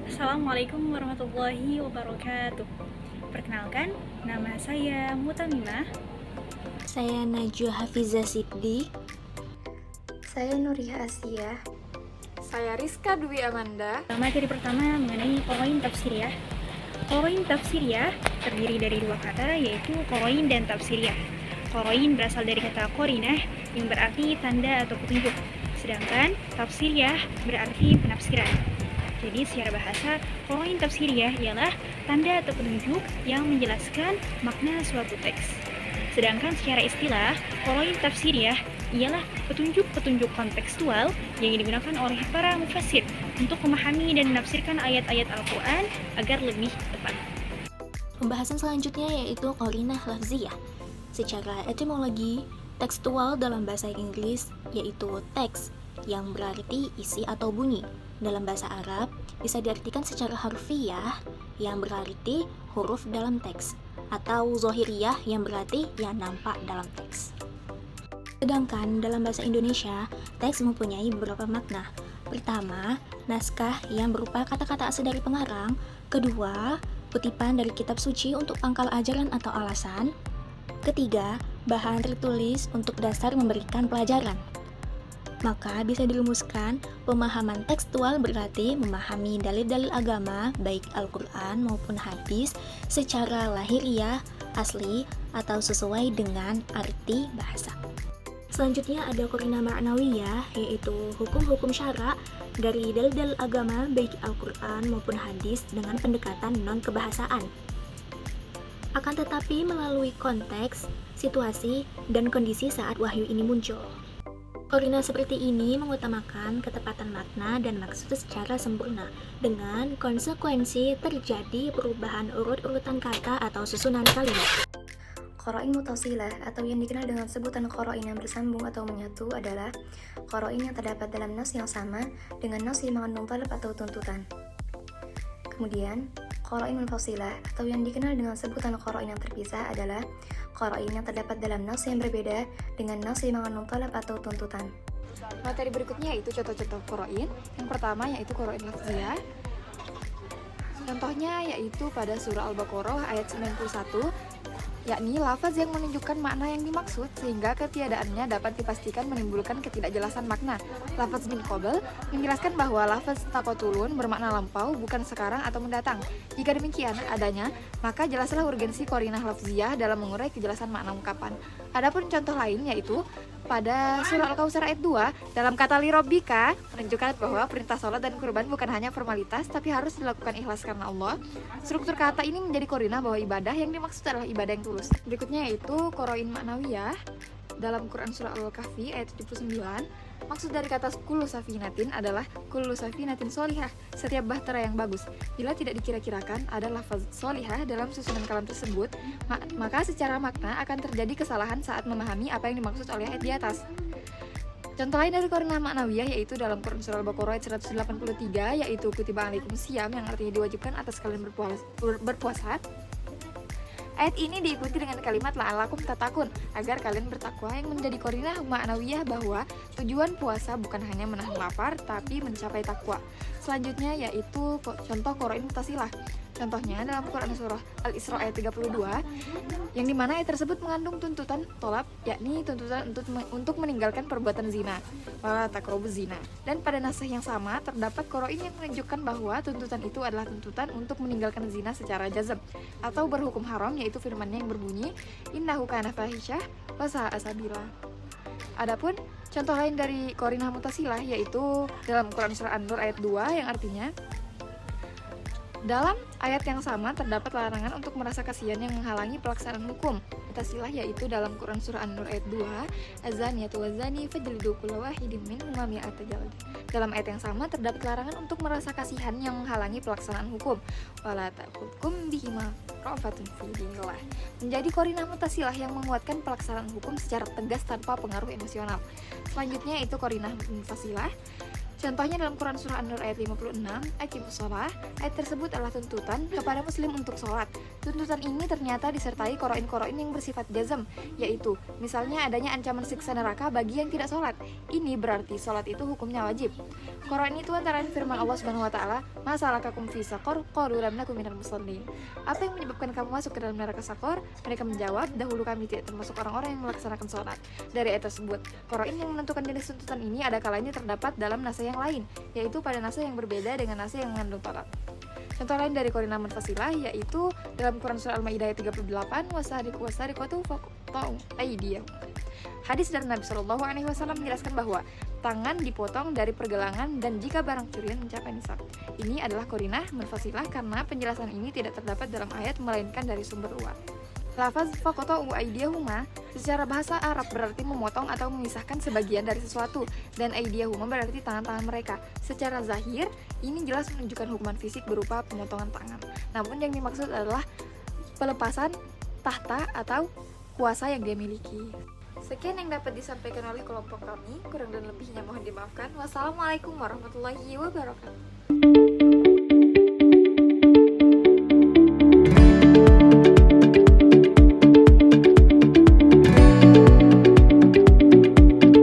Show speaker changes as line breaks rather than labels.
Assalamualaikum warahmatullahi wabarakatuh. Perkenalkan, nama saya Mutamimah.
Saya Najwa Hafiza Siddi.
Saya Nuriha Asia.
Saya Rizka Dwi Amanda.
Materi pertama mengenai qoroin tafsiriyah. Qoroin tafsiriyah terdiri dari dua kata, yaitu qoroin dan tafsiriyah. Qoroin berasal dari kata qorinah yang berarti tanda atau petunjuk, sedangkan tafsiriyah berarti penafsiran. Jadi secara bahasa, qoroin tafsiriyah ialah tanda atau petunjuk yang menjelaskan makna suatu teks. Sedangkan secara istilah, qoroin tafsiriyah ialah petunjuk-petunjuk kontekstual yang digunakan oleh para mufassir untuk memahami dan menafsirkan ayat-ayat Al-Quran agar lebih tepat.
Pembahasan selanjutnya yaitu qarinah lafziyah. Secara etimologi, tekstual dalam bahasa Inggris yaitu teks yang berarti isi atau bunyi. Dalam bahasa Arab bisa diartikan secara harfiah yang berarti huruf dalam teks, atau zohiriyah yang berarti yang nampak dalam teks. Sedangkan dalam bahasa Indonesia, teks mempunyai beberapa makna. Pertama, naskah yang berupa kata-kata asli dari pengarang. Kedua, kutipan dari kitab suci untuk pangkal ajaran atau alasan. Ketiga, bahan tertulis untuk dasar memberikan pelajaran. Maka bisa dirumuskan, pemahaman tekstual berarti memahami dalil-dalil agama, baik Al-Quran maupun hadis, secara lahiriah, asli, atau sesuai dengan arti bahasa. Selanjutnya ada qarinah ma'nawiyah, yaitu hukum-hukum syara dari dalil-dalil agama, baik Al-Quran maupun hadis dengan pendekatan non-kebahasaan. Akan tetapi melalui konteks, situasi, dan kondisi saat wahyu ini muncul. Qarinah seperti ini mengutamakan ketepatan makna dan maksud secara sempurna, dengan konsekuensi terjadi perubahan urut-urutan kata atau susunan kalimat.
Qoroin mutasilah atau yang dikenal dengan sebutan qoroin yang bersambung atau menyatu adalah qoroin yang terdapat dalam nas yang sama dengan nas yang mengandung talab atau tuntutan. Kemudian, qoroin munfasilah atau yang dikenal dengan sebutan qoroin yang terpisah adalah qoroin yang terdapat dalam nas yang berbeda dengan nas yang mengandung talab atau tuntutan.
Materi berikutnya yaitu contoh-contoh qoroin. Yang pertama yaitu qoroin lafziyah. Contohnya yaitu pada surah Al-Baqarah ayat 91, yakni lafaz yang menunjukkan makna yang dimaksud sehingga ketiadaannya dapat dipastikan menimbulkan ketidakjelasan makna. Lafaz min qabl menjelaskan bahwa lafaz taqatulun bermakna lampau, bukan sekarang atau mendatang. Jika demikian adanya, maka jelaslah urgensi qarinah lafziyah dalam mengurai kejelasan makna ungkapan. Adapun contoh lain yaitu pada surah Al-Kautsar ayat 2, dalam kata li rabbika menunjukkan bahwa perintah salat dan kurban bukan hanya formalitas tapi harus dilakukan ikhlas karena Allah. Struktur kata ini menjadi qarinah bahwa ibadah yang dimaksud adalah ibadah yang tulus. Berikutnya yaitu qoroin ma'nawiyah. Dalam Quran surah Al-Kahfi ayat 79, maksud dari kata kullu safinatin adalah kullu safinatin solihah, setiap bahtera yang bagus. Bila tidak dikira-kirakan ada lafaz solihah dalam susunan kalam tersebut, maka secara makna akan terjadi kesalahan saat memahami apa yang dimaksud oleh ayat di atas. Contoh lain dari qarinah ma'nawiyah yaitu dalam Quran surah Al-Baqarah ayat 183, yaitu kutiba alaikum siyam, yang artinya diwajibkan atas kalian berpuasa. Ayat ini diikuti dengan kalimat la'alakum tatakun, agar kalian bertakwa, yang menjadi qarinah ma'nawiyah bahwa tujuan puasa bukan hanya menahan lapar tapi mencapai takwa. Selanjutnya yaitu contoh qoroin mutasilah. Contohnya dalam Quran surah Al-Isra ayat 32, yang dimana ayat tersebut mengandung tuntutan tolab, yakni tuntutan untuk meninggalkan perbuatan zina, wala taqrabuz zina. Dan pada nasah yang sama terdapat qoroin yang menunjukkan bahwa tuntutan itu adalah tuntutan untuk meninggalkan zina secara jazm atau berhukum haram, yaitu firman-Nya yang berbunyi innahu kana fahisyah wa sa'a sabila. Adapun contoh lain dari qarinah mutasilah yaitu dalam Quran surah An-Nur ayat 2, yang artinya dalam ayat yang sama terdapat larangan untuk merasa kasihan yang menghalangi pelaksanaan hukum. Mutasilah yaitu dalam Quran surah An-Nur ayat 2, az-zaniyatu waz-zani fajlidu kulla wahidin minhuma mi'ata jaldah. Dalam ayat yang sama terdapat larangan untuk merasa kasihan yang menghalangi pelaksanaan hukum. Wala ta'khudhukum bihima ra'fatun fi dinillah. Menjadi qarinah mutasilah yang menguatkan pelaksanaan hukum secara tegas tanpa pengaruh emosional. Selanjutnya itu qarinah munfasilah. Contohnya dalam Quran Surah An-Nur ayat 56, Aqimus shalah, ayat tersebut adalah tuntutan kepada muslim untuk sholat. Tuntutan ini ternyata disertai qoro'in-qoro'in yang bersifat jazm, yaitu misalnya adanya ancaman siksa neraka bagi yang tidak sholat. Ini berarti sholat itu hukumnya wajib. Qoro'in itu antara firman Allah Subhanahu wa taala, "Ma salakakum fi saqar? Qalu lam nakum minal musallin." Apa yang menyebabkan kamu masuk ke dalam neraka Sakor? Mereka menjawab, dahulu kami tidak termasuk orang-orang yang melaksanakan sholat. Dari ayat tersebut, qoro'in yang menentukan jenis tuntutan ini ada kalanya terdapat dalam nasa yang lain, yaitu pada nasa yang berbeda dengan nasa yang mengandung tolak. Contoh lain dari qorina munfasilah yaitu dalam Quran Surah Al-Maidah ayat 38, wasariqatu faqta'u aydiyahum. Hadis dari Nabi Shallallahu Alaihi Wasallam menjelaskan bahwa tangan dipotong dari pergelangan dan jika barang curian mencapai nisab. Ini adalah qorina munfasilah karena penjelasan ini tidak terdapat dalam ayat melainkan dari sumber luar. Lafaz faqta'u aydiyahuma secara bahasa Arab berarti memotong atau memisahkan sebagian dari sesuatu, dan aydiyahuma berarti tangan-tangan mereka. Secara zahir, ini jelas menunjukkan hukuman fisik berupa pemotongan tangan. Namun yang dimaksud adalah pelepasan tahta atau kuasa yang dia miliki. Sekian yang dapat disampaikan oleh kelompok kami, kurang dan lebihnya mohon dimaafkan. Wassalamualaikum warahmatullahi wabarakatuh.